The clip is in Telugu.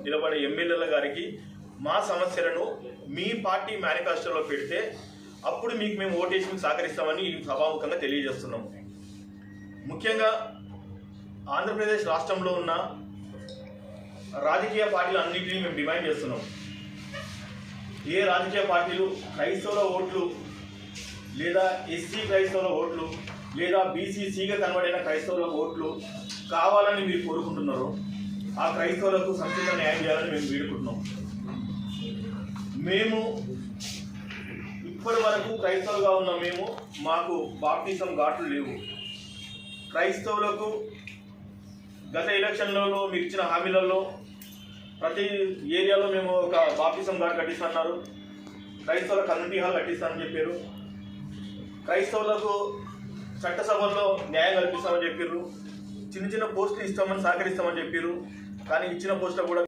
నిలబడే ఎమ్మెల్యేల గారికి మా సమస్యలను మీ పార్టీ మేనిఫెస్టోలో పెడితే అప్పుడు మీకు మేము ఓటేసి సహకరిస్తామని సభాముఖంగా తెలియజేస్తున్నాం. ముఖ్యంగా ఆంధ్రప్రదేశ్ రాష్ట్రంలో ఉన్న రాజకీయ పార్టీలు అన్నింటినీ మేము డిమాండ్ చేస్తున్నాం. ఏ రాజకీయ పార్టీలు క్రైస్తవుల ఓట్లు లేదా ఎస్సీ క్రైస్తవుల ఓట్లు లేదా బీసీసీగా కన్వర్ట్ అయిన క్రైస్తవుల ఓట్లు కావాలని మీరు కోరుకుంటున్నారు, ఆ క్రైస్తవులకు సంపూర్ణ న్యాయం చేయాలని మేము వేడుకుంటున్నాం. మేము ఇప్పటి వరకు క్రైస్తవులుగా ఉన్న మాకు బాప్టిజం ఘాట్లు లేవు. క్రైస్తవులకు గత ఎలక్షన్లలో మీరు ఇచ్చిన హామీలలో ప్రతి ఏరియాలో మేము ఒక బాప్టిజం ఘాట్ కట్టిస్తున్నారు, క్రైస్తవుల కమ్యూనిటీ హాల్ కట్టిస్తామని చెప్పారు, క్రైస్తవులకు చట్టసభల్లో న్యాయం కల్పిస్తామని చెప్పారు, చిన్న చిన్న పోస్టులు ఇస్తామని సహకరిస్తామని చెప్పారు. కానీ ఇచ్చిన పోస్టులు కూడా